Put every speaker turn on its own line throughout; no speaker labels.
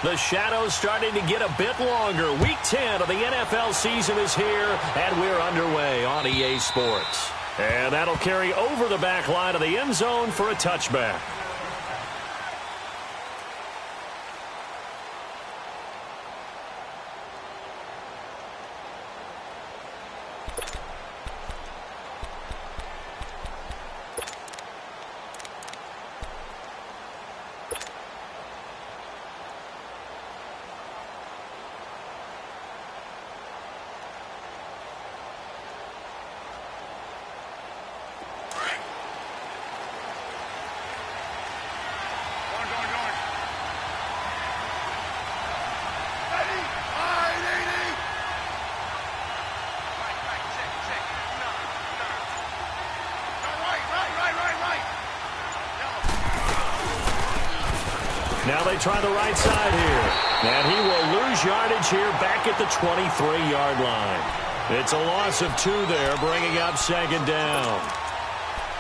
The shadow's starting to get a bit longer. Week 10 of the NFL season is here, and we're underway on EA Sports. And that'll carry over the back line of the end zone for a touchback. Now they try the right side here. And he will lose yardage here back at the 23-yard line. It's a loss of 2 there, bringing up second down.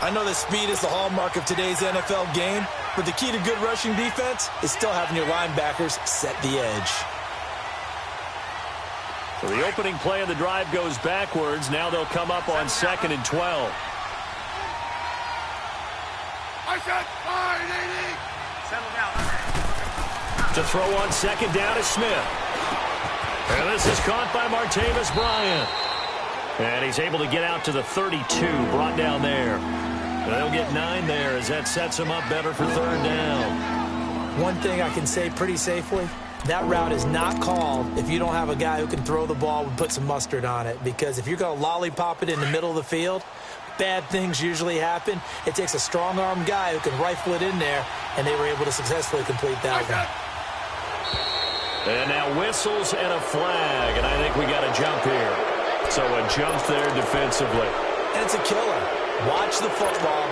I know that speed is the hallmark of today's NFL game, but the key to good rushing defense is still having your linebackers set the edge.
So the opening play of the drive goes backwards. Now they'll come up on 2nd and 12.
I said 580. Settle down.
To throw on 2nd down is Smith. And this is caught by Martavis Bryant. And he's able to get out to the 32, brought down there. They'll get 9 there as that sets him up better for 3rd down.
One thing I can say pretty safely, that route is not called if you don't have a guy who can throw the ball and put some mustard on it. Because if you're going to lollipop it in the middle of the field, bad things usually happen. It takes a strong-arm guy who can rifle it in there, and they were able to successfully complete that one.
And now whistles and a flag, and I think we got a jump here. So a jump there defensively.
And it's a killer. Watch the football.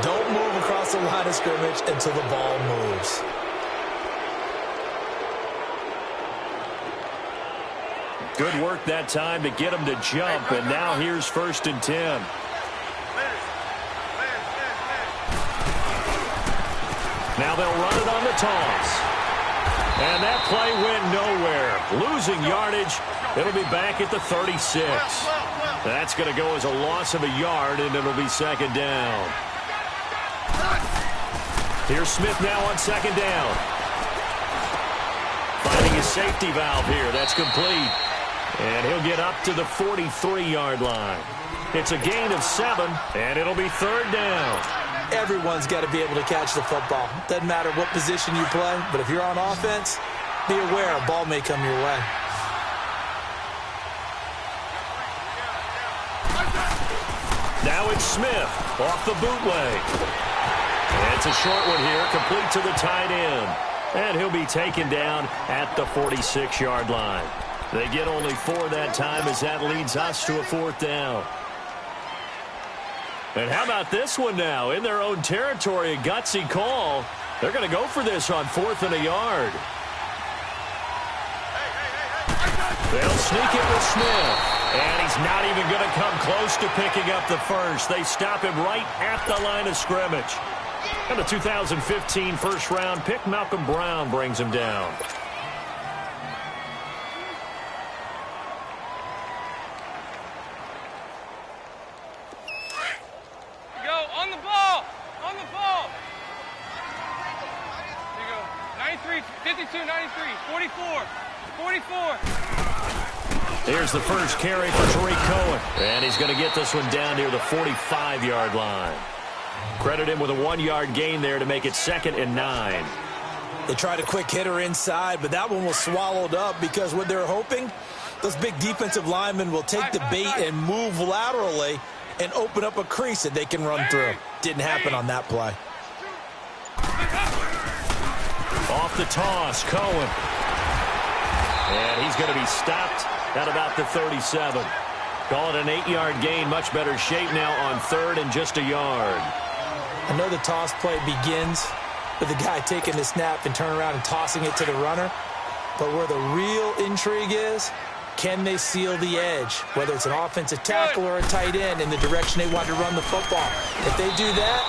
Don't move across the line of scrimmage until the ball moves.
Good work that time to get him to jump, and now here's 1st and 10. Now they'll run it on the toss. And that play went nowhere. Losing yardage. It'll be back at the 36. That's going to go as a loss of a yard, and it'll be 2nd down. Here's Smith now on 2nd down. Finding his safety valve here. That's complete. And he'll get up to the 43-yard line. It's a gain of 7, and it'll be 3rd down.
Everyone's got to be able to catch the football. Doesn't matter what position you play, but if you're on offense, be aware a ball may come your way.
Now it's Smith off the bootleg. It's a short one here, complete to the tight end. And he'll be taken down at the 46-yard line. They get only 4 that time as that leads us to a 4th down. And how about this one now? In their own territory, a gutsy call. They're going to go for this on 4th and a yard. They'll sneak it with Smith. And he's not even going to come close to picking up the first. They stop him right at the line of scrimmage. And the 2015 first-round pick, Malcolm Brown, brings him down.
On the ball! On the ball! There you go. 93, 52, 93, 44, 44.
Here's the first carry for Tariq Cohen. And he's going to get this one down near the 45-yard line. Credit him with a 1-yard gain there to make it 2nd and 9.
They tried a quick hitter inside, but that one was swallowed up because what they're hoping, those big defensive linemen will take the bait and move laterally and open up a crease that they can run through. Didn't happen on that play.
Off the toss, Cohen. And he's going to be stopped at about the 37. Call it an 8-yard gain. Much better shape now on 3rd and just a yard.
I know the toss play begins with the guy taking the snap and turning around and tossing it to the runner. But where the real intrigue is, can they seal the edge, whether it's an offensive tackle or a tight end, in the direction they want to run the football? If they do that,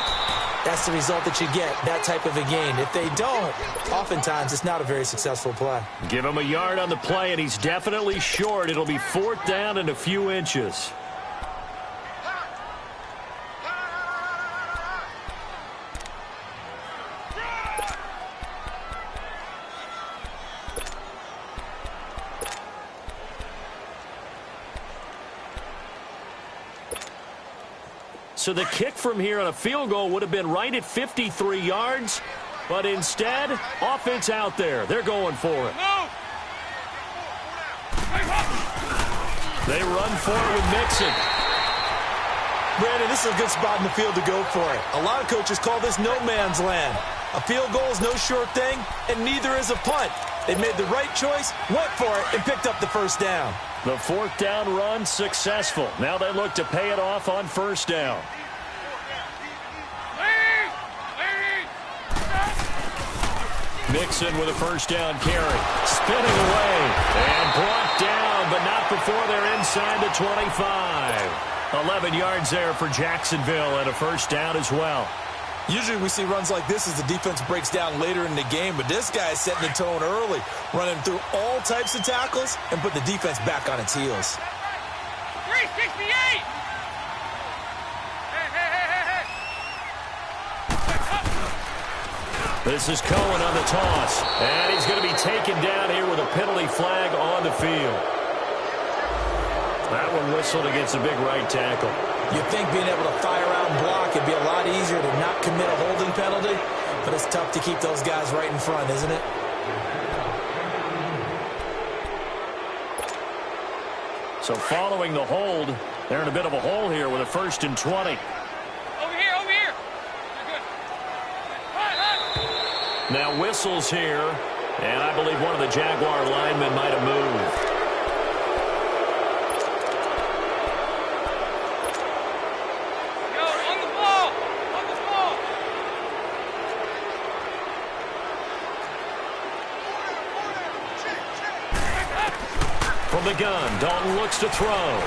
that's the result that you get, that type of a gain. If they don't, oftentimes it's not a very successful play.
Give him a yard on the play, and he's definitely short. It'll be 4th down and a few inches. So the kick from here on a field goal would have been right at 53 yards. But instead, offense out there. They're going for it. They run for it with Mixon.
Brandon, this is a good spot in the field to go for it. A lot of coaches call this no man's land. A field goal is no sure thing, and neither is a punt. They made the right choice, went for it, and picked up the first down.
The 4th down run successful. Now they look to pay it off on 1st down. Mixon with a 1st down carry. Spinning away and brought down, but not before they're inside the 25. 11 yards there for Jacksonville and a 1st down as well.
Usually we see runs like this as the defense breaks down later in the game, but this guy is setting the tone early, running through all types of tackles and put the defense back on its heels.
368!
This is Cohen on the toss, and he's going to be taken down here with a penalty flag on the field. That one whistled against a big right tackle.
You'd think being able to fire out and block would be a lot easier to not commit a holding penalty, but it's tough to keep those guys right in front, isn't it?
So following the hold, they're in a bit of a hole here with a 1st and 20.
Over here, over here. You're good.
Now whistles here, and I believe one of the Jaguar linemen might have moved. From the gun, Dalton looks to throw.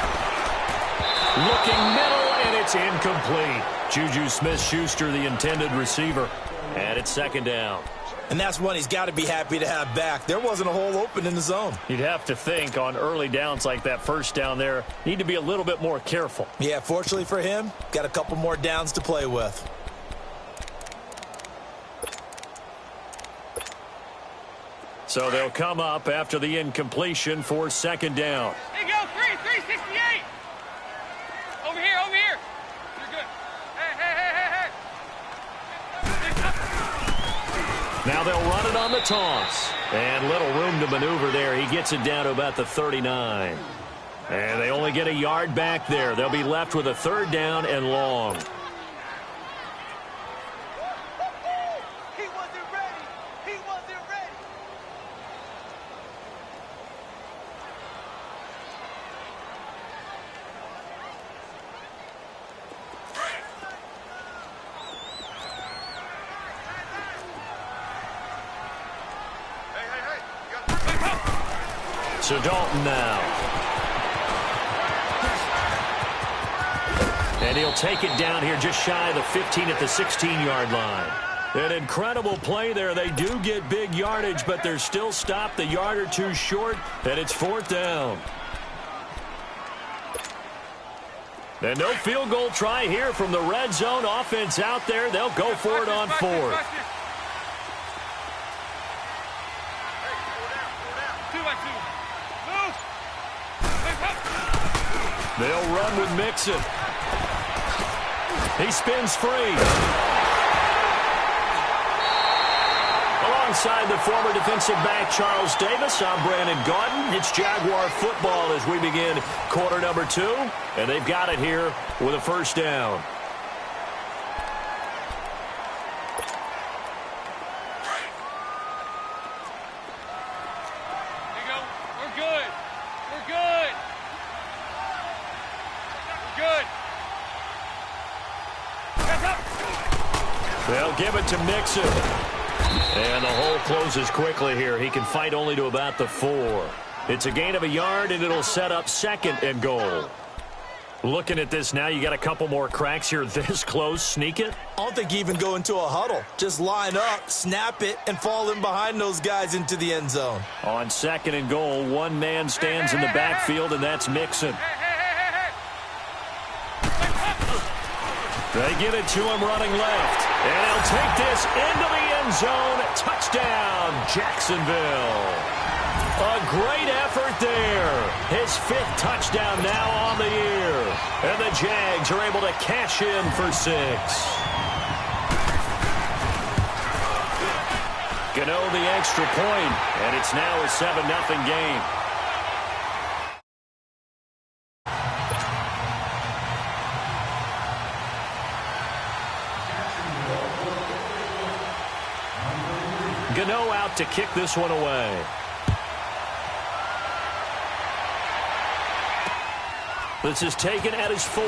Looking middle, and it's incomplete. Juju Smith-Schuster, the intended receiver. And it's 2nd down.
And that's one he's got to be happy to have back. There wasn't a hole open in the zone.
You'd have to think on early downs like that 1st down there, need to be a little bit more careful.
Yeah, fortunately for him, got a couple more downs to play with.
So they'll come up after the incompletion for 2nd down.
Here you go, 368. Over here, over here. You're good. Hey.
Now they'll run it on the toss. And little room to maneuver there. He gets it down to about the 39. And they only get a yard back there. They'll be left with a 3rd down and long. So Dalton now. And he'll take it down here just shy of the 15 at the 16-yard line. An incredible play there. They do get big yardage, but they're still stopped a yard or two short, and it's 4th down. And no field goal try here from the red zone. Offense out there. They'll go for it on 4th. They'll run with Mixon. He spins free. Alongside the former defensive back Charles Davis, I'm Brandon Gaudin. It's Jaguar football as we begin quarter number 2. And they've got it here with a 1st down.
Here you go. We're good. We're good. Good.
They'll give it to Mixon. And the hole closes quickly here. He can fight only to about the 4. It's a gain of a yard, and it'll set up 2nd and goal. Looking at this now, you got a couple more cracks here this close. Sneak it?
I don't think you even go into a huddle. Just line up, snap it, and fall in behind those guys into the end zone.
On 2nd and goal, one man stands in the backfield, and that's Mixon. They give it to him running left. And he'll take this into the end zone. Touchdown, Jacksonville. A great effort there. His 5th touchdown now on the year. And the Jags are able to cash in for 6. Gano the extra point, and it's now a 7-0 game. Gano out to kick this one away. This is taken at his 4.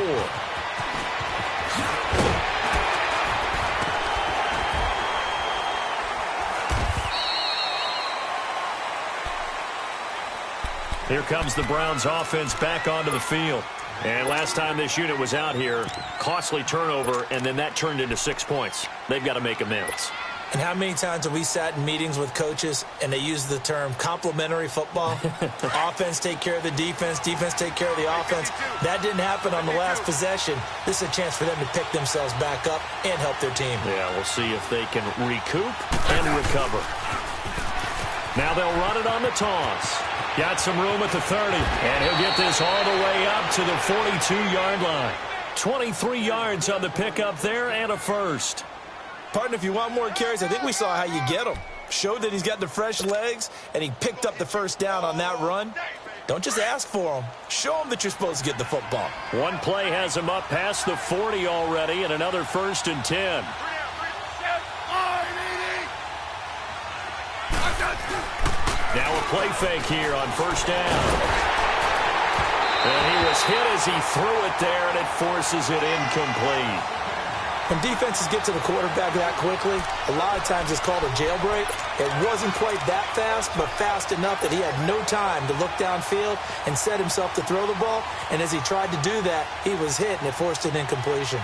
Here comes the Browns offense back onto the field. And last time this unit was out here, costly turnover, and then that turned into 6 points. They've got to make amends.
And how many times have we sat in meetings with coaches and they use the term complementary football? Offense take care of the defense, defense take care of the offense. That didn't happen on the last possession. This is a chance for them to pick themselves back up and help their team.
Yeah, we'll see if they can recoup and recover. Now they'll run it on the toss. Got some room at the 30, and he'll get this all the way up to the 42-yard line. 23 yards on the pickup there and a first.
Partner, if you want more carries, I think we saw how you get them. Showed that he's got the fresh legs, and he picked up the first down on that run. Don't just ask for them. Show them that you're supposed to get the football.
One play has him up past the 40 already, and another 1st and 10. Now a play fake here on 1st down. And he was hit as he threw it there, and it forces it incomplete.
When defenses get to the quarterback that quickly, a lot of times it's called a jailbreak. It wasn't quite that fast, but fast enough that he had no time to look downfield and set himself to throw the ball. And as he tried to do that, he was hit, and it forced an incompletion.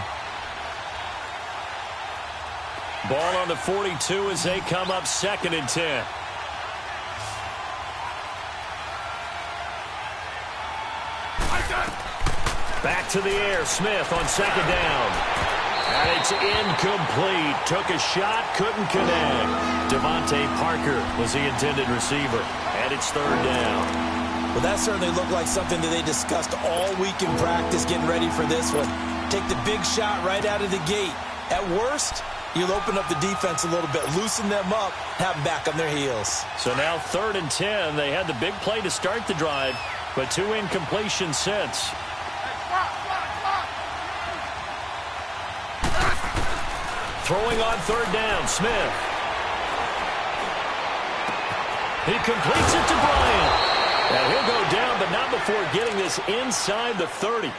Ball on the 42 as they come up 2nd and 10. Back to the air, Smith on 2nd down. And it's incomplete. Took a shot, couldn't connect. Devontae Parker was the intended receiver. And it's 3rd down.
Well, that certainly looked like something that they discussed all week in practice getting ready for this one. Take the big shot right out of the gate. At worst, you'll open up the defense a little bit, loosen them up, have them back on their heels.
So now 3rd and 10. They had the big play to start the drive, but 2 incompletions since. Throwing on 3rd down, Smith. He completes it to Bryant. And he'll go down, but not before getting this inside the 30.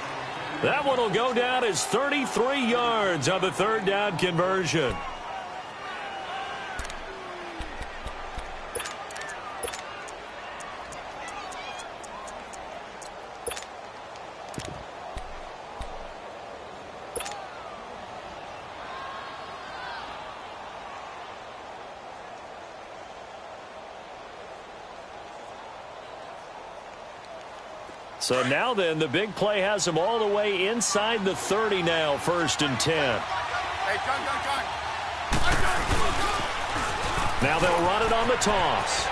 That one will go down as 33 yards on the 3rd down conversion. So now then, the big play has them all the way inside the 30 now, 1st and 10. Now they'll run it on the toss.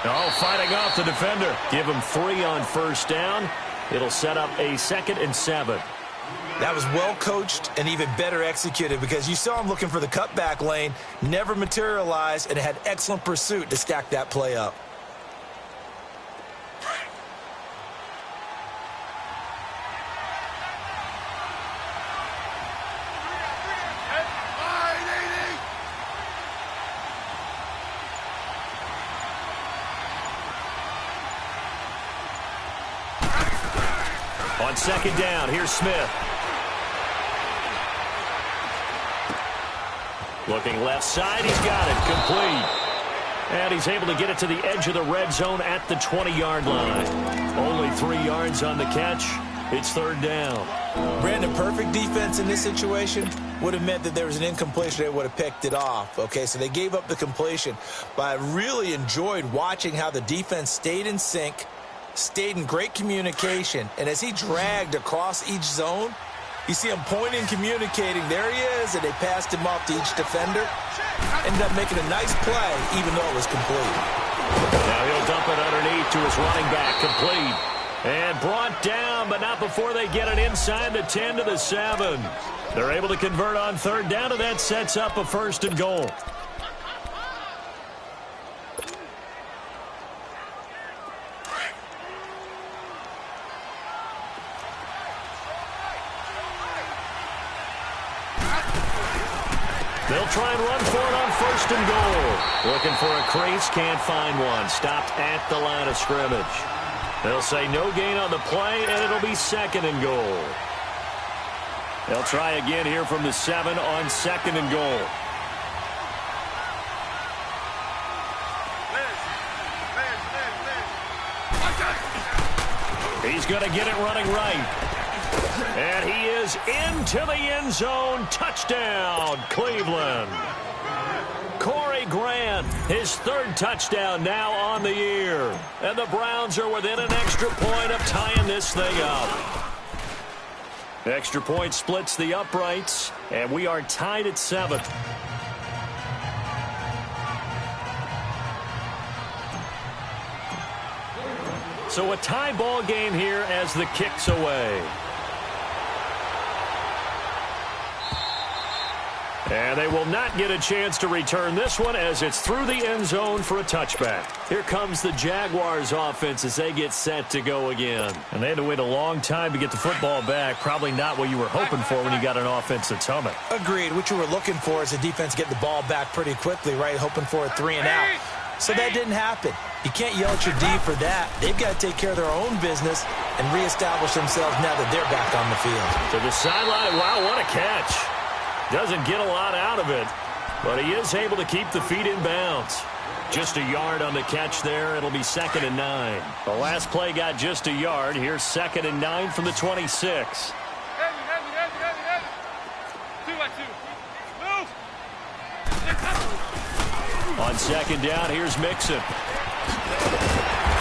Oh, fighting off the defender. Give him 3 on 1st down. It'll set up a 2nd and 7.
That was well coached and even better executed because you saw him looking for the cutback lane, never materialized, and had excellent pursuit to stack that play up.
On 2nd down, here's Smith. Looking left side, he's got it, complete. And he's able to get it to the edge of the red zone at the 20-yard line. Only 3 yards on the catch. It's third down.
Brandon, perfect defense in this situation would have meant that there was an incompletion. They would have picked it off. Okay, so they gave up the completion. But I really enjoyed watching how the defense stayed in sync, stayed in great communication. And as he dragged across each zone, you see him pointing, communicating. There he is, and they passed him off to each defender. Ended up making a nice play, even though it was complete.
Now he'll dump it underneath to his running back, complete. And brought down, but not before they get it inside the 10 to the 7. They're able to convert on third down, and that sets up a 1st and goal. They'll try and run for it on 1st and goal. Looking for a crease, can't find one. Stopped at the line of scrimmage. They'll say no gain on the play, and it'll be 2nd and goal. They'll try again here from the 7 on 2nd and goal. He's going to get it running right. And he is into the end zone. Touchdown, Cleveland. Corey Grant, his 3rd touchdown now on the year. And the Browns are within an extra point of tying this thing up. Extra point splits the uprights, and we are tied at 7. So a tie ball game here as the kick's away. And they will not get a chance to return this one as it's through the end zone for a touchback. Here comes the Jaguars offense as they get set to go again. And they had to wait a long time to get the football back. Probably not what you were hoping for when you got an offense that's humming.
Agreed. What you were looking for is the defense get the ball back pretty quickly, right? Hoping for a 3 and out. So that didn't happen. You can't yell at your D for that. They've got to take care of their own business and reestablish themselves now that they're back on the field.
To the sideline. Wow, what a catch. Doesn't get a lot out of it, but he is able to keep the feet in bounds. Just a yard on the catch there. It'll be 2nd and 9. The last play got just a yard. Here's 2nd and 9 from the 26.
Heavy. 2-by-2. Move.
On 2nd down, here's Mixon.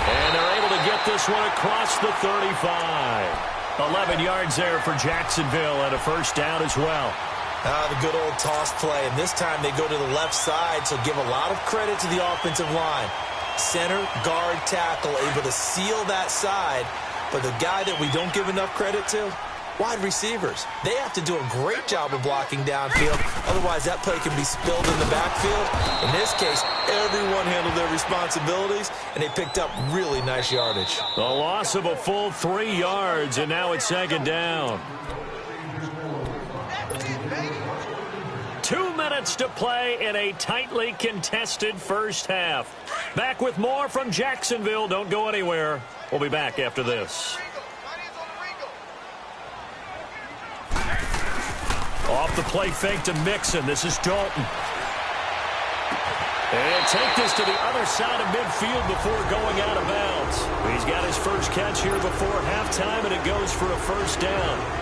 And they're able to get this one across the 35. 11 yards there for Jacksonville and a 1st down as well.
The good old toss play, and this time they go to the left side, so give a lot of credit to the offensive line. Center, guard, tackle, able to seal that side, but the guy that we don't give enough credit to, wide receivers. They have to do a great job of blocking downfield, otherwise that play can be spilled in the backfield. In this case, everyone handled their responsibilities, and they picked up really nice yardage.
The loss of a full 3 yards, and now it's 2nd down. 2 minutes to play in a tightly contested first half. Back with more from Jacksonville. Don't go anywhere. We'll be back after this. Off the play fake to Mixon. This is Dalton. And take this to the other side of midfield before going out of bounds. He's got his first catch here before halftime, and it goes for a 1st down.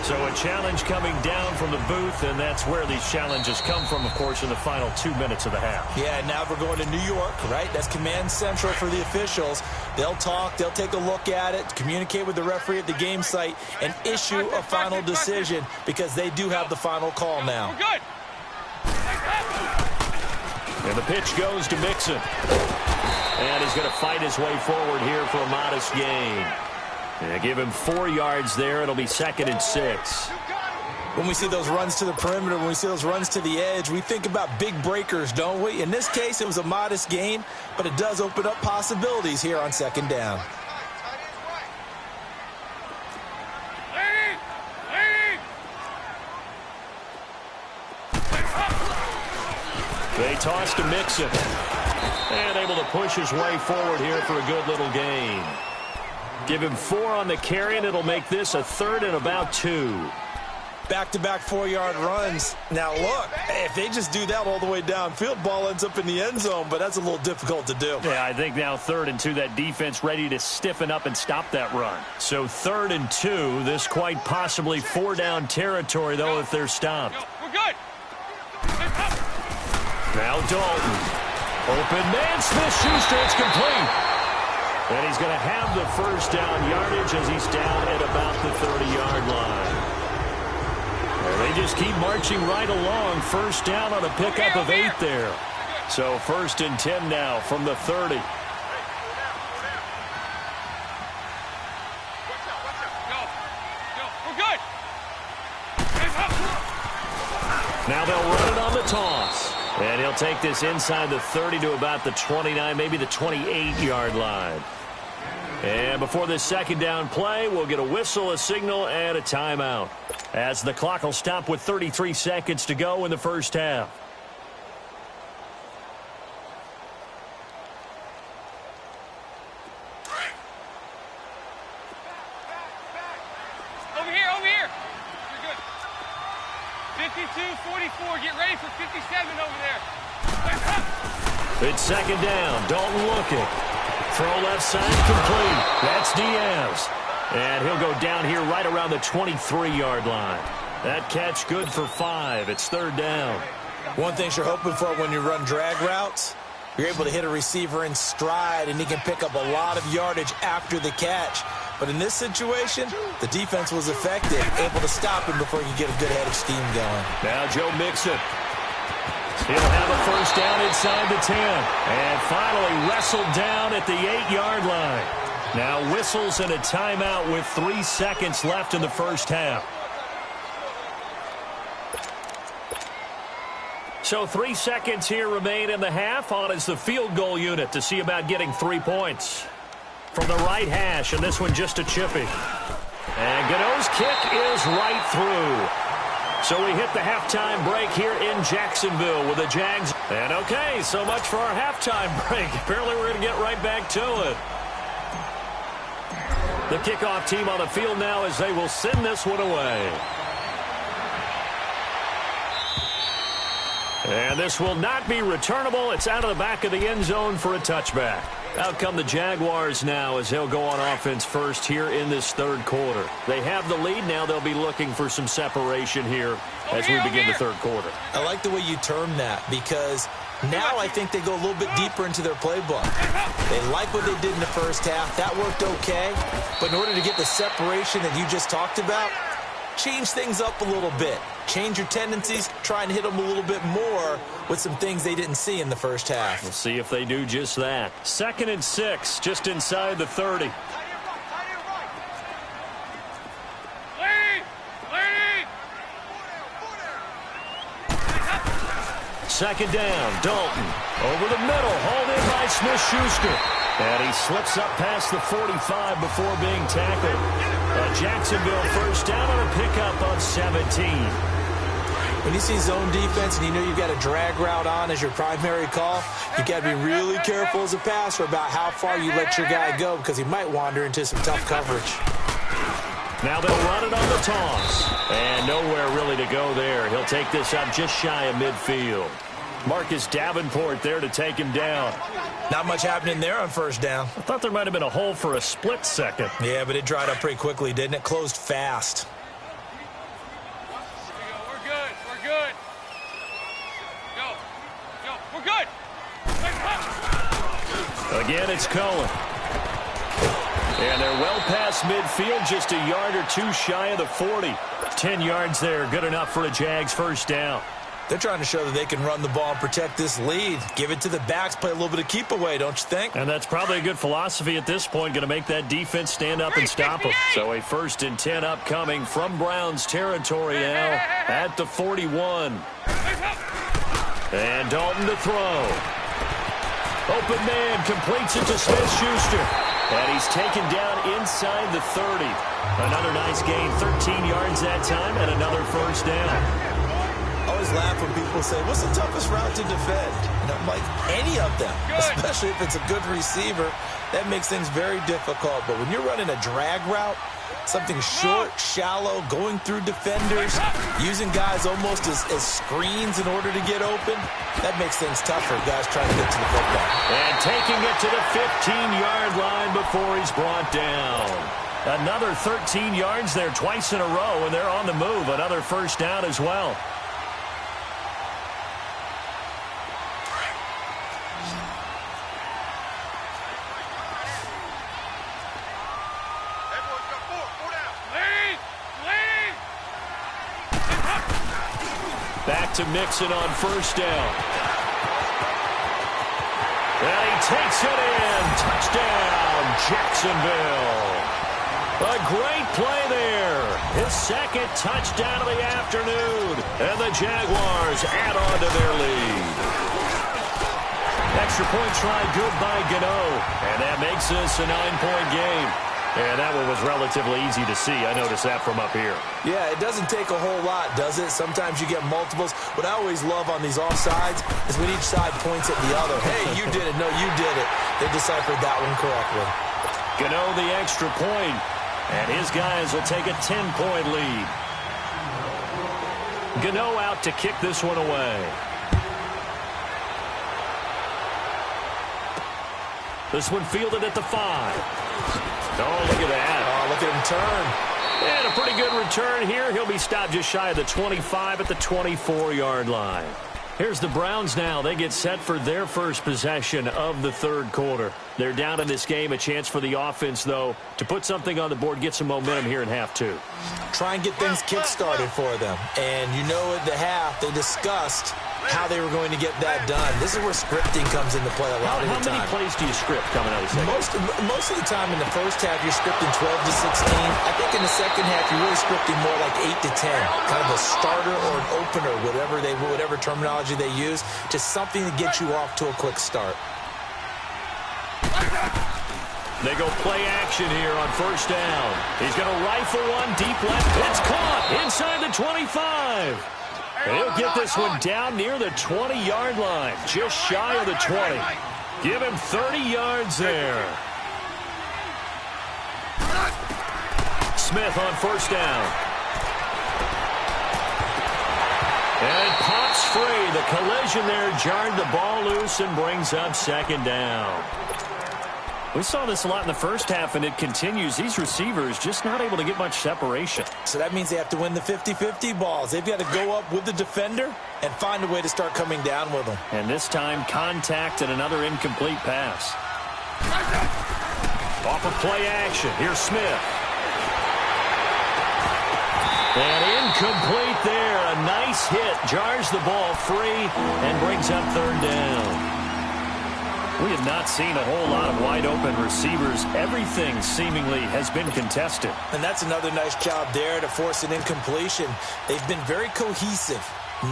So a challenge coming down from the booth, and that's where these challenges come from, of course, in the final 2 minutes of the half.
Yeah, now we're going to New York, right? That's command central for the officials. They'll talk, they'll take a look at it, communicate with the referee at the game site, and issue a final decision because they do have the final call now.
We're good.
And the pitch goes to Mixon. And he's going to fight his way forward here for a modest gain. And give him 4 yards there. It'll be 2nd and 6.
When we see those runs to the perimeter, when we see those runs to the edge, we think about big breakers, don't we? In this case, it was a modest gain, but it does open up possibilities here on 2nd down.
They toss to Mixon. And able to push his way forward here for a good little gain. Give him 4 on the carry, and it'll make this a 3rd and about 2.
Back-to-back 4-yard runs. Now, look, if they just do that all the way downfield, ball ends up in the end zone, but that's a little difficult to do.
Yeah, I think now 3rd and 2, that defense ready to stiffen up and stop that run. So 3rd and 2, this quite possibly 4-down territory, though, if they're stopped.
We're good.
Now Dalton. Open man, Smith-Schuster, it's complete. And he's going to have the first down yardage as he's down at about the 30-yard line. And they just keep marching right along. First down on a pickup of 8 there. So 1st and 10 now from the 30.
We're good.
Now they'll run it on the toss. And he'll take this inside the 30 to about the 29, maybe the 28-yard line. And before this 2nd down play, we'll get a whistle, a signal, and a timeout, as the clock will stop with 33 seconds to go in the first half.
Over here. You're good. 52-44. Get ready for 57 over there.
It's 2nd down. Dalton looking. Throw left side complete. That's Diaz. And he'll go down here right around the 23-yard line. That catch good for 5. It's 3rd down.
One thing you're hoping for when you run drag routes, you're able to hit a receiver in stride, and he can pick up a lot of yardage after the catch. But in this situation, the defense was effective, able to stop him before he could get a good head of steam going.
Now Joe Mixon. He'll have a first down inside the 10. And finally wrestled down at the 8-yard line. Now whistles and a timeout with 3 seconds left in the first half. So 3 seconds here remain in the half. On is the field goal unit to see about getting 3 points. From the right hash, and this one just a chippy. And Gano's kick is right through. So we hit the halftime break here in Jacksonville with the Jags. And okay, so much for our halftime break. Apparently we're going to get right back to it. The kickoff team on the field now as they will send this one away. And this will not be returnable. It's out of the back of the end zone for a touchback. Out come the Jaguars now as they'll go on offense first here in this 3rd quarter. They have the lead. Now they'll be looking for some separation here as we begin the 3rd quarter.
I like the way you term that, because now I think they go a little bit deeper into their playbook. They like what they did in the first half. That worked okay. But in order to get the separation that you just talked about, change things up a little bit. Change your tendencies, try and hit them a little bit more with some things they didn't see in the first half.
We'll see if they do just that. 2nd and 6, just inside the 30. Second down, Dalton. Over the middle, hauled in by Smith-Schuster. And he slips up past the 45 before being tackled. A Jacksonville first down on a pickup of 17.
When you see zone defense and you know you've got a drag route on as your primary call, you've got to be really careful as a passer about how far you let your guy go, because he might wander into some tough coverage.
Now they'll run it on the toss. And nowhere really to go there. He'll take this up just shy of midfield. Marcus Davenport there to take him down.
Not much happening there on first down.
I thought there might have been a hole for a split second.
Yeah, but it dried up pretty quickly, didn't it? Closed fast.
We're good. We're good.
Again, it's Cohen. And they're well past midfield, just a yard or two shy of the 40. 10 yards there, good enough for a Jags first down.
They're trying to show that they can run the ball and protect this lead. Give it to the backs, play a little bit of keep away, don't you think?
And that's probably a good philosophy at this point, going to make that defense stand up and stop them. So a 1st and 10 upcoming from Browns territory now at the 41. And Dalton to throw. Open man completes it to Smith-Schuster. And he's taken down inside the 30. Another nice gain, 13 yards that time, and another first down.
I always laugh when people say, what's the toughest route to defend? And I'm like, any of them, especially if it's a good receiver. That makes things very difficult. But when you're running a drag route, Something short, shallow, going through defenders, using guys almost as screens in order to get open. That makes things tough for guys trying to get to the football.
And taking it to the 15-yard line before he's brought down. Another 13 yards there twice in a row, and they're on the move. Another first down as well. Back to Mixon on first down. And he takes it in. Touchdown, Jacksonville. A great play there. His second touchdown of the afternoon. And the Jaguars add on to their lead. Extra point try good by Gano. And that makes this a 9-point game. And that one was relatively easy to see. I noticed that from up here.
Yeah, it doesn't take a whole lot, does it? Sometimes you get multiples. What I always love on these offsides is when each side points at the other. Hey, you did it. No, you did it. They deciphered that one correctly.
Gano the extra point. And his guys will take a 10-point lead. Gano out to kick this one away. This one fielded at the 5. Oh, look at that.
Oh, look at him turn.
And a pretty good return here. He'll be stopped just shy of the 25 at the 24-yard line. Here's the Browns now. They get set for their first possession of the third quarter. They're down in this game. A chance for the offense, though, to put something on the board, get some momentum here in half two.
Try and get things kick-started for them. And you know at the half, they discussed how they were going to get that done. This is where scripting comes into play a lot of the time.
How many plays do you script coming out of the second?
Most of the time in the first half, you're scripting 12 to 16. I think in the second half, you're really scripting more like 8 to 10. Kind of a starter or an opener, whatever terminology they use. Just something to get you off to a quick start.
They go play action here on first down. He's going to rifle one deep left. It's caught inside the 25. And he'll get this one down near the 20-yard line, just shy of the 20. Give him 30 yards there. Smith on first down. And it pops free. The collision there jarred the ball loose and brings up second down. We saw this a lot in the first half, and it continues. These receivers just not able to get much separation.
So that means they have to win the 50-50 balls. They've got to go up with the defender and find a way to start coming down with them.
And this time, contact and another incomplete pass. Off of play action. Here's Smith. And incomplete there. A nice hit. Jars the ball free and brings up third down. We have not seen a whole lot of wide-open receivers. Everything seemingly has been contested.
And that's another nice job there to force an incompletion. They've been very cohesive,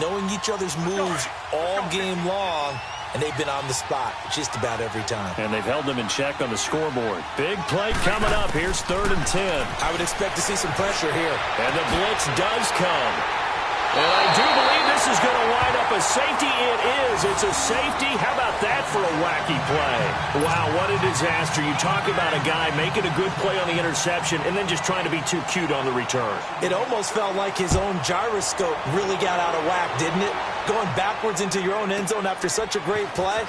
knowing each other's moves all game long, and they've been on the spot just about every time.
And they've held them in check on the scoreboard. Big play coming up. Here's 3rd and 10.
I would expect to see some pressure here.
And the blitz does come. And I do believe this is going to wind up a safety. It is. It's a safety. How about that for a wacky play? Wow, what a disaster. You talk about a guy making a good play on the interception and then just trying to be too cute on the return.
It almost felt like his own gyroscope really got out of whack, didn't it? Going backwards into your own end zone after such a great play.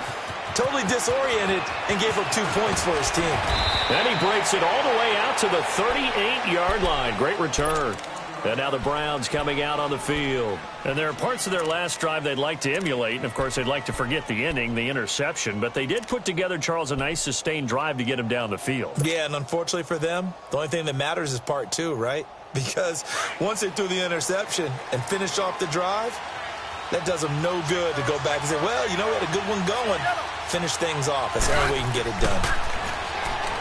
Totally disoriented and gave up 2 points for his team.
And he breaks it all the way out to the 38-yard line. Great return. And now the Browns coming out on the field. And there are parts of their last drive they'd like to emulate. And, of course, they'd like to forget the ending, the interception. But they did put together, Charles, a nice sustained drive to get him down the field.
Yeah, and unfortunately for them, the only thing that matters is part 2, right? Because once they threw the interception and finished off the drive, that does them no good to go back and say, well, you know, we had a good one going. Finish things off. That's the only way you can get it done.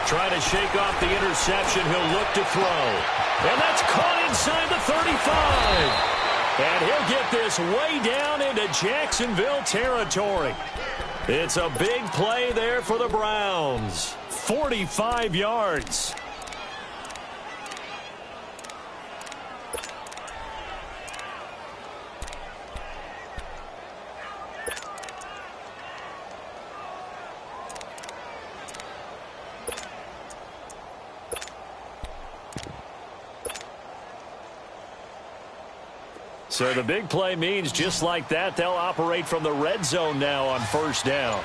Trying to shake off the interception. He'll look to throw. And that's caught inside the 35. And he'll get this way down into Jacksonville territory. It's a big play there for the Browns. 45 yards. So the big play means just like that, they'll operate from the red zone now on first down.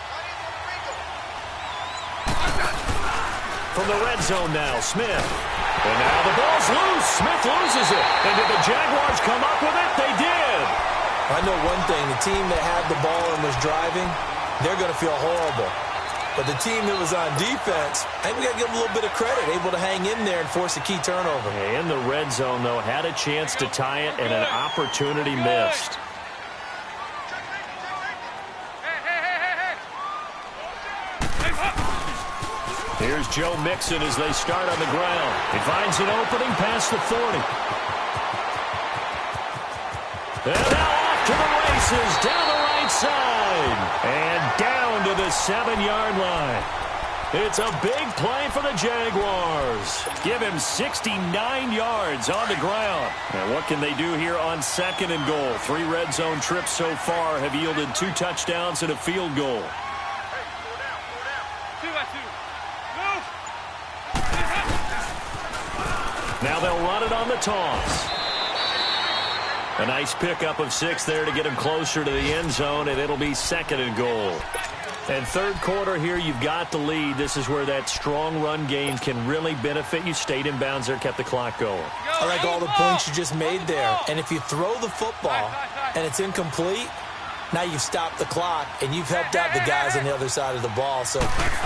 From the red zone now, Smith. And now the ball's loose. Smith loses it. And did the Jaguars come up with it? They did.
I know one thing. The team that had the ball and was driving, they're going to feel horrible. But the team that was on defense, I think we got to give them a little bit of credit, able to hang in there and force a key turnover.
In the red zone, though, had a chance to tie it and an opportunity missed. Here's Joe Mixon as they start on the ground. He finds an opening past the 40. And now off to the races, down the right side. And down to the 7-yard line. It's a big play for the Jaguars. Give him 69 yards on the ground. And what can they do here on 2nd and goal? 3 red zone trips so far have yielded 2 touchdowns and a field goal. Now they'll run it on the toss. A nice pickup of 6 there to get him closer to the end zone, and it'll be 2nd and goal. And third quarter here, you've got the lead. This is where that strong run game can really benefit you. Stayed in bounds there, kept the clock going.
I like all the points you just made there. And if you throw the football and it's incomplete, now you've stopped the clock, and you've helped out the guys on the other side of the ball. So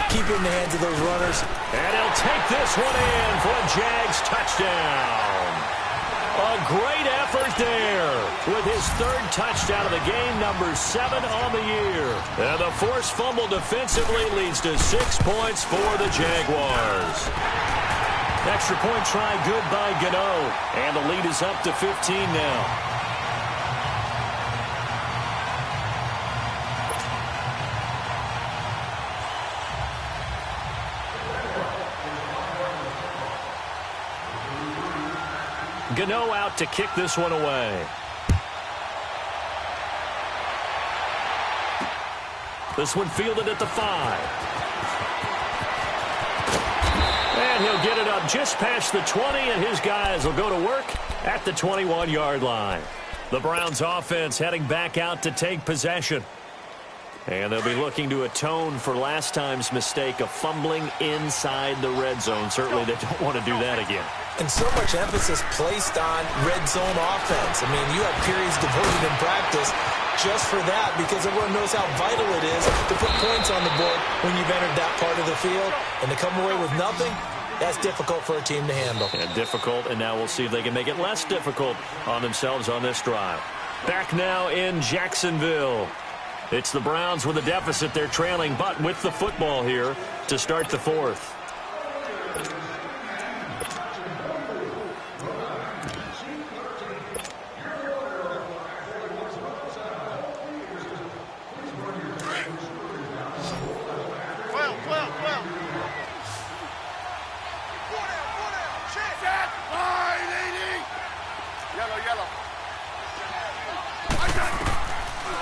keep it in the hands of those runners.
And he'll take this one in for a Jags touchdown. A great effort there with his 3rd touchdown of the game, number 7 on the year. And the forced fumble defensively leads to 6 points for the Jaguars. Extra point try good by Gano. And the lead is up to 15 now. Gano out to kick this one away. This one fielded at the 5. And he'll get it up just past the 20, and his guys will go to work at the 21-yard line. The Browns offense heading back out to take possession. And they'll be looking to atone for last time's mistake of fumbling inside the red zone. Certainly they don't want to do that again.
And so much emphasis placed on red zone offense. I mean, you have periods devoted in practice just for that because everyone knows how vital it is to put points on the board when you've entered that part of the field. And to come away with nothing, that's difficult for a team to handle.
And difficult, and now we'll see if they can make it less difficult on themselves on this drive. Back now in Jacksonville. It's the Browns with a deficit. They're trailing, but with the football here to start the 4th.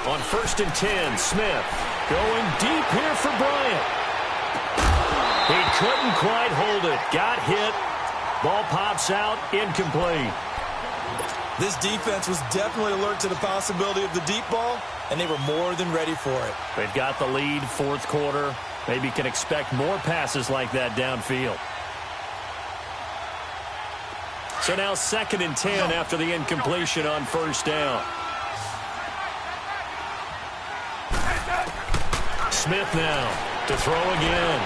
On 1st and 10, Smith going deep here for Bryant. He couldn't quite hold it. Got hit. Ball pops out. Incomplete.
This defense was definitely alert to the possibility of the deep ball, and they were more than ready for it.
They've got the lead, 4th quarter. Maybe can expect more passes like that downfield. So now 2nd and 10 after the incompletion on 1st down. Smith now to throw again.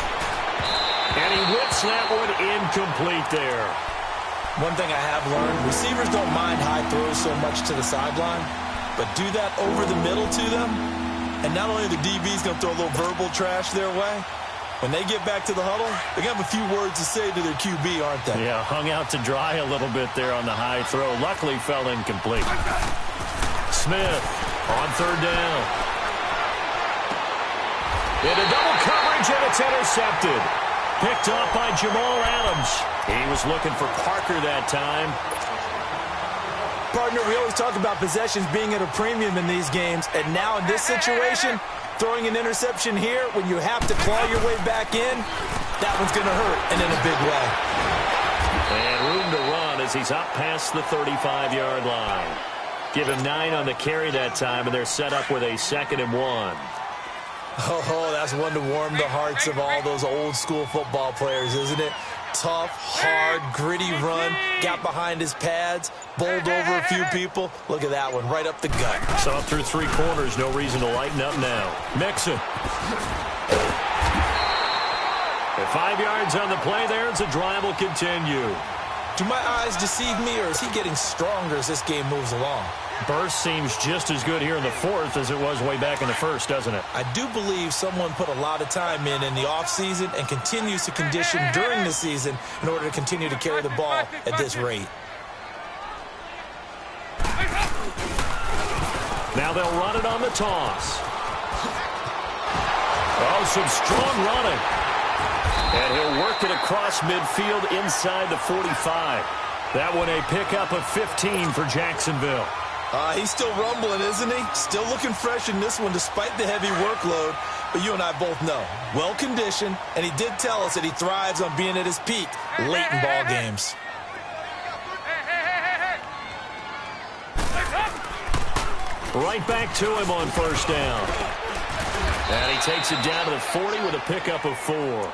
And he whips that one incomplete there.
One thing I have learned, receivers don't mind high throws so much to the sideline, but do that over the middle to them, and not only the DB's going to throw a little verbal trash their way, when they get back to the huddle, they're going to have a few words to say to their QB, aren't they?
Yeah, hung out to dry a little bit there on the high throw. Luckily fell incomplete. Smith on 3rd down. Into double coverage, and it's intercepted. Picked off by Jamal Adams. He was looking for Parker that time.
Partner, we always talk about possessions being at a premium in these games, and now in this situation, throwing an interception here when you have to claw your way back in, that one's going to hurt, and in a big way.
And room to run as he's up past the 35-yard line. Give him 9 on the carry that time, and they're set up with a 2nd and 1.
Oh, that's one to warm the hearts of all those old-school football players, isn't it? Tough, hard, gritty run, got behind his pads, bowled over a few people. Look at that one, right up the gut.
Saw through 3 corners, no reason to lighten up now. Mixon. At 5 yards on the play there, as the drive will continue.
Do my eyes deceive me, or is he getting stronger as this game moves along?
Burst seems just as good here in the 4th as it was way back in the 1st, doesn't it?
I do believe someone put a lot of time in the offseason and continues to condition during the season in order to continue to carry the ball at this rate.
Now they'll run it on the toss. Oh, some strong running. And he'll work it across midfield inside the 45. That one a pickup of 15 for Jacksonville.
He's still rumbling, isn't he? Still looking fresh in this one despite the heavy workload. But you and I both know, well-conditioned, and he did tell us that he thrives on being at his peak late in ball games.
Right back to him on 1st down. And he takes it down to the 40 with a pickup of 4.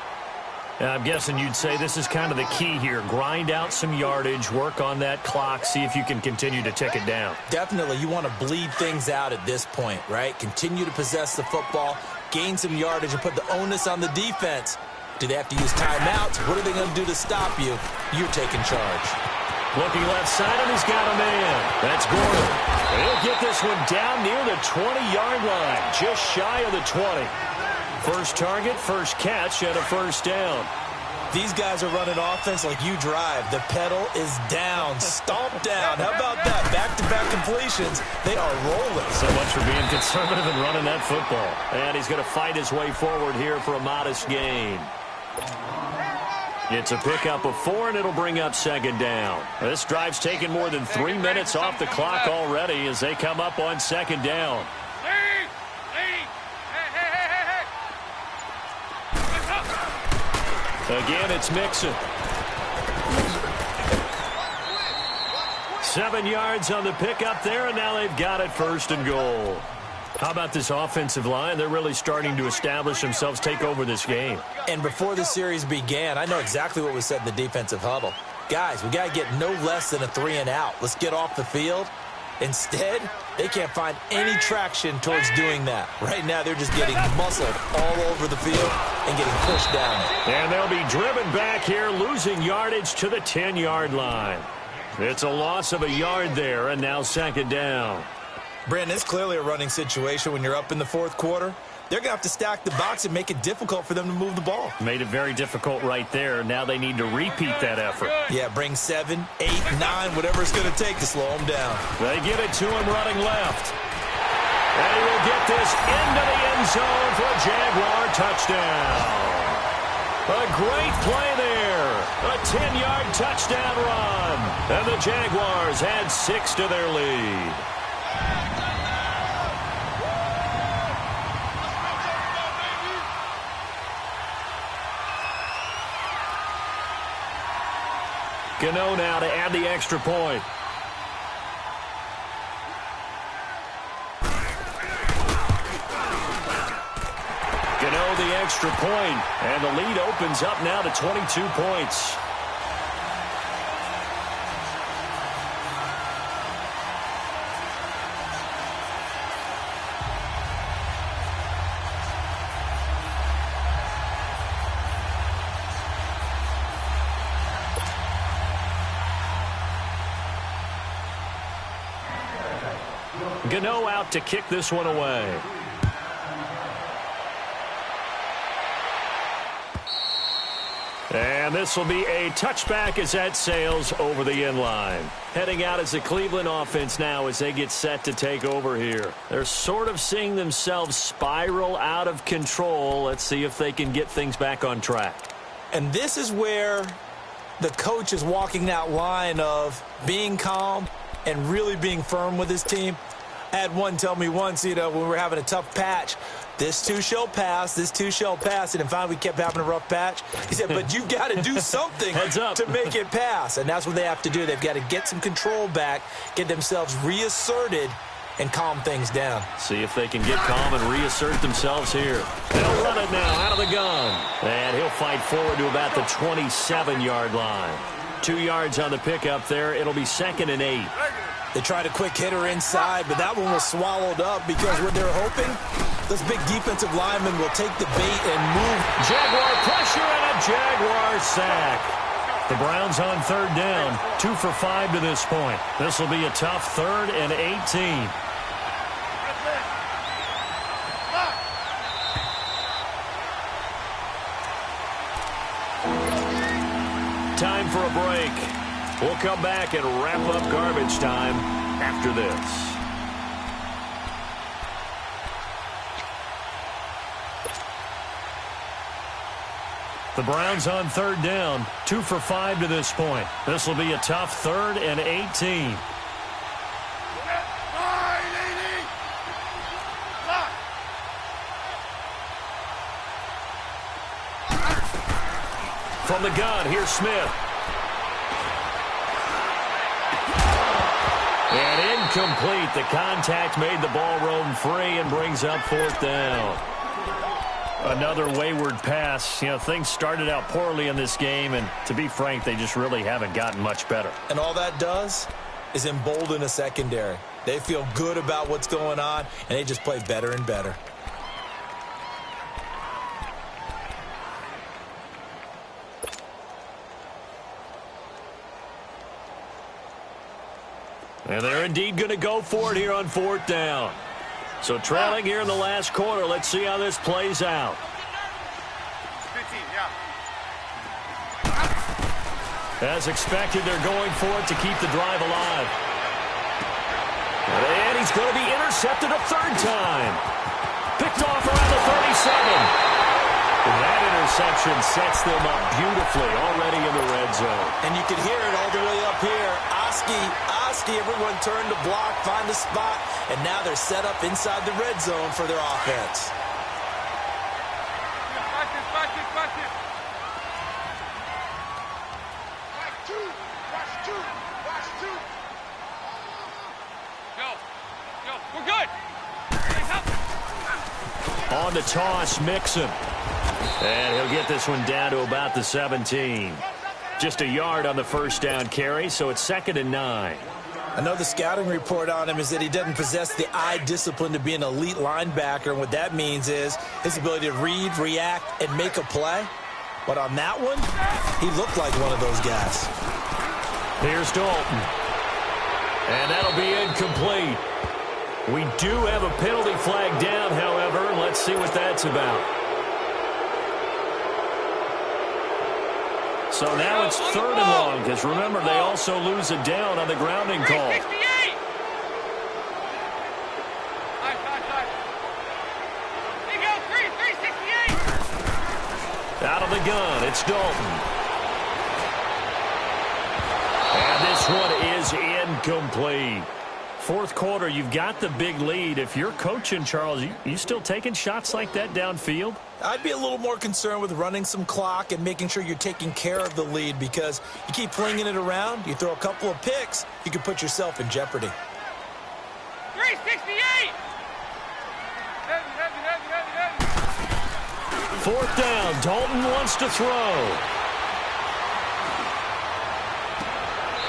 I'm guessing you'd say this is kind of the key here. Grind out some yardage, work on that clock, see if you can continue to tick it down.
Definitely. You want to bleed things out at this point, right? Continue to possess the football, gain some yardage, and put the onus on the defense. Do they have to use timeouts? What are they going to do to stop you? You're taking charge.
Looking left side, and he's got a man. That's Gordon. And he'll get this one down near the 20-yard line, just shy of the 20. First target, first catch, and a 1st down.
These guys are running offense like you drive. The pedal is down, stomped down. How about that? Back-to-back completions. They are rolling.
So much for being conservative and running that football. And he's going to fight his way forward here for a modest gain. It's a pickup of 4, and it'll bring up 2nd down. This drive's taken more than 3 minutes off the clock already as they come up on 2nd down. Again, it's Mixon. 7 yards on the pickup there, and now they've got it 1st and goal. How about this offensive line? They're really starting to establish themselves, take over this game.
And before the series began, I know exactly what was said in the defensive huddle. Guys, we got to get no less than a 3 and out. Let's get off the field. Instead, they can't find any traction towards doing that. Right now, they're just getting muscled all over the field and getting pushed down.
And they'll be driven back here, losing yardage to the 10-yard line. It's a loss of a yard there, and now 2nd down.
Brandon, it's clearly a running situation when you're up in the 4th quarter. They're going to have to stack the box and make it difficult for them to move the ball.
Made it very difficult right there. Now they need to repeat that effort.
Yeah, bring 7, 8, 9, whatever it's going to take to slow them down.
They get it to him running left. And he will get this into the end zone for a Jaguar touchdown. A great play there. A 10-yard touchdown run. And the Jaguars add 6 to their lead. Gano now to add the extra point. Gano the extra point, and the lead opens up now to 22 points. Gano out to kick this one away. And this will be a touchback as that sails over the end line. Heading out as the Cleveland offense now as they get set to take over here. They're sort of seeing themselves spiral out of control. Let's see if they can get things back on track.
And this is where the coach is walking that line of being calm and really being firm with his team. I had one tell me once, when we were having a tough patch, this too shall pass, this too shall pass, and then finally we kept having a rough patch. He said, but you've got to do something to make it pass, and that's what they have to do. They've got to get some control back, get themselves reasserted, and calm things down.
See if they can get calm and reassert themselves here. They'll run it now out of the gun, and he'll fight forward to about the 27-yard line. 2 yards on the pickup there. It'll be 2nd and 8.
They tried a quick hitter inside, but that one was swallowed up because what they're hoping, those big defensive linemen will take the bait and move.
Jaguar pressure and a Jaguar sack. The Browns on 3rd down, 2 for 5 to this point. This will be a tough 3rd and 18. Time for a break. We'll come back and wrap up garbage time after this. The Browns on 3rd down, 2 for 5 to this point. This will be a tough 3rd and 18. From the gun, here's Smith. And incomplete. The contact made the ball roam free and brings up 4th down. Another wayward pass. Things started out poorly in this game, and to be frank, they just really haven't gotten much better.
And all that does is embolden a secondary. They feel good about what's going on, and they just play better and better.
And they're indeed going to go for it here on 4th down. So trailing here in the last quarter. Let's see how this plays out.
15, yeah.
As expected, they're going for it to keep the drive alive. And he's going to be intercepted a 3rd time. Picked off around the 37. That interception sets them up beautifully already in the red zone.
And you can hear it all the way up here. Oski, everyone turned to block, find a spot, and now they're set up inside the red zone for their offense.
Watch this. Go. We're good.
On the toss, Mixon. And he'll get this one down to about the 17. Just a yard on the 1st down carry, so it's 2nd and 9.
I know the scouting report on him is that he doesn't possess the eye discipline to be an elite linebacker, and what that means is his ability to read, react, and make a play. But on that one, he looked like one of those guys.
Here's Dalton. And that'll be incomplete. We do have a penalty flag down, however. Let's see what that's about. So now it's 3rd and long, because remember, they also lose a down on the grounding call.
368. There you go, 368.
Out of the gun, it's Dalton. And this one is incomplete. 4th quarter, you've got the big lead. If you're coaching, Charles, you still taking shots like that downfield?
I'd be a little more concerned with running some clock and making sure you're taking care of the lead, because you keep flinging it around, you throw a couple of picks, you can put yourself in jeopardy.
368. Heavy.
4th down, Dalton wants to throw.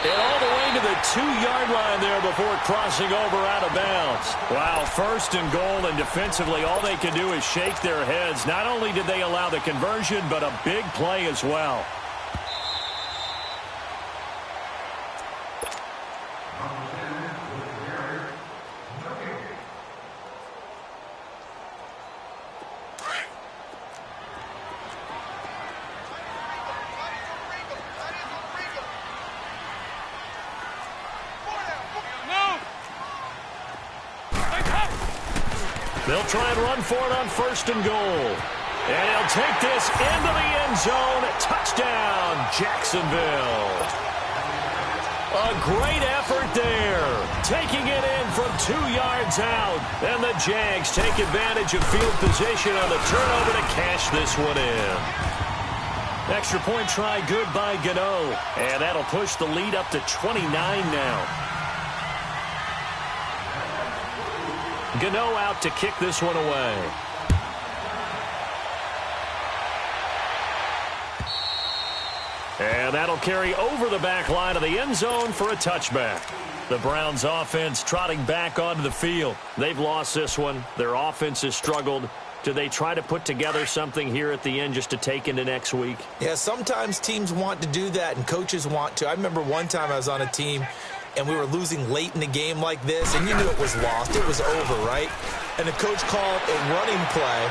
And all the way to the 2-yard line there before crossing over out of bounds. Wow, 1st and goal, and defensively all they can do is shake their heads. Not only did they allow the conversion, but a big play as well. They'll try and run for it on 1st and goal. And he'll take this into the end zone. Touchdown, Jacksonville. A great effort there. Taking it in from about 2 yards out. And the Jags take advantage of field position on the turnover to cash this one in. Extra point try good by Gano. And that'll push the lead up to 29 now. Gano out to kick this one away. And that'll carry over the back line of the end zone for a touchback. The Browns offense trotting back onto the field. They've lost this one. Their offense has struggled. Do they try to put together something here at the end just to take into next week?
Yeah, sometimes teams want to do that and coaches want to. I remember one time I was on a team and we were losing late in the game like this, and you knew it was lost. It was over, right? And the coach called a running play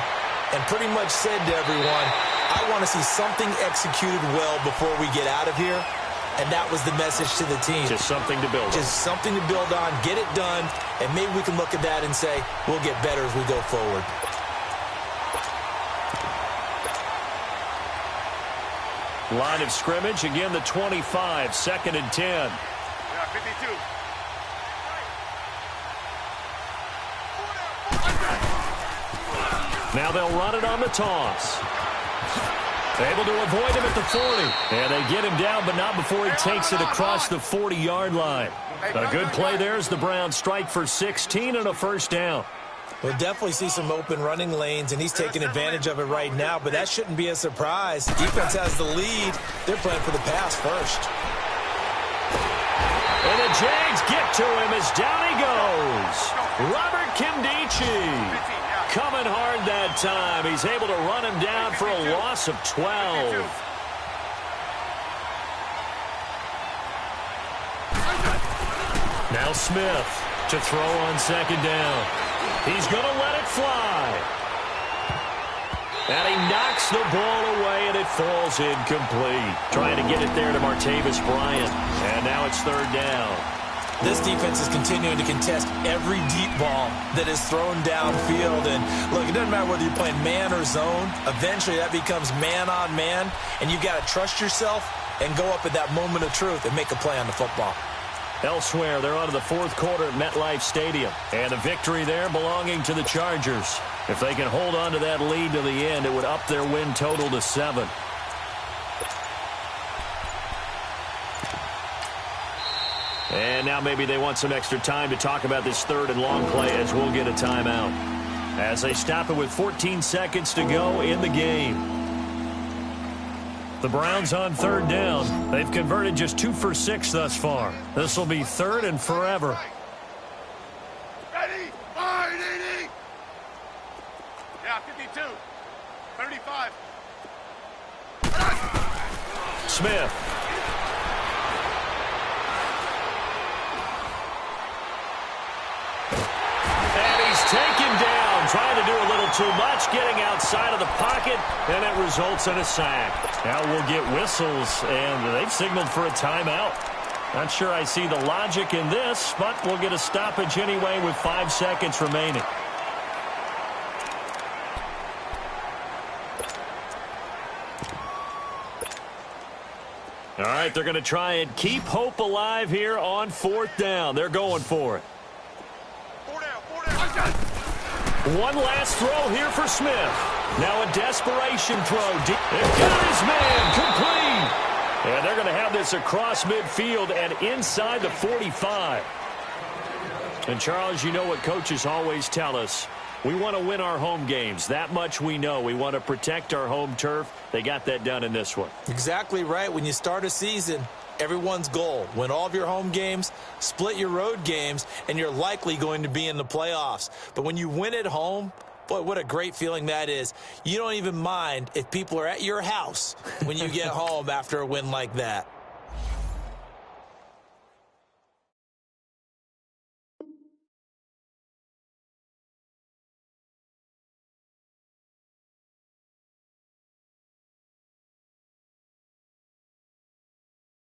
and pretty much said to everyone, I want to see something executed well before we get out of here. And that was the message to the team.
Just something to build on.
Just something to build on, get it done, and maybe we can look at that and say, we'll get better as we go forward.
Line of scrimmage, again the 25, 2nd and 10.
Yeah, 52.
Now they'll run it on the toss. Able to avoid him at the 40. And they get him down, but not before he takes it across the 40-yard line. A good play there as the Browns strike for 16 and a first down.
We'll definitely see some open running lanes, and he's taking advantage of it right now, but that shouldn't be a surprise. Defense has the lead. They're playing for the pass first.
And the Jags get to him as down he goes. Robert Kimdichie coming hard that time. He's able to run him down for a loss of 12. Now Smith to throw on 2nd down. He's going to let it fly. And he knocks the ball away, and it falls incomplete. Trying to get it there to Martavis Bryant. And now it's 3rd down.
This defense is continuing to contest every deep ball that is thrown downfield. And, look, it doesn't matter whether you're playing man or zone. Eventually, that becomes man-on-man, and you've got to trust yourself and go up at that moment of truth and make a play on the football.
Elsewhere, they're on to the 4th quarter at MetLife Stadium. And a victory there belonging to the Chargers. If they can hold on to that lead to the end, it would up their win total to 7. And now maybe they want some extra time to talk about this 3rd and long play as we'll get a timeout. As they stop it with 14 seconds to go in the game. The Browns on 3rd down. They've converted just 2 for 6 thus far. This will be 3rd and forever.
Ready? Fire, DD! Yeah, 52. 35.
Smith. Taken down, trying to do a little too much, getting outside of the pocket, and it results in a sack. Now we'll get whistles, and they've signaled for a timeout. Not sure I see the logic in this, but we'll get a stoppage anyway with 5 seconds remaining. All right, they're going to try and keep hope alive here on 4th down. They're going for it. One last throw here for Smith. Now a desperation throw. They've got his man complete. And they're going to have this across midfield and inside the 45. And, Charles, you know what coaches always tell us. We want to win our home games. That much we know. We want to protect our home turf. They got that done in this one. Exactly right. When you start a season, everyone's goal, win all of your home games, split your road games, and you're likely going to be in the playoffs. But when you win at home, boy, what a great feeling that is. You don't even mind if people are at your house when you get home after a win like that.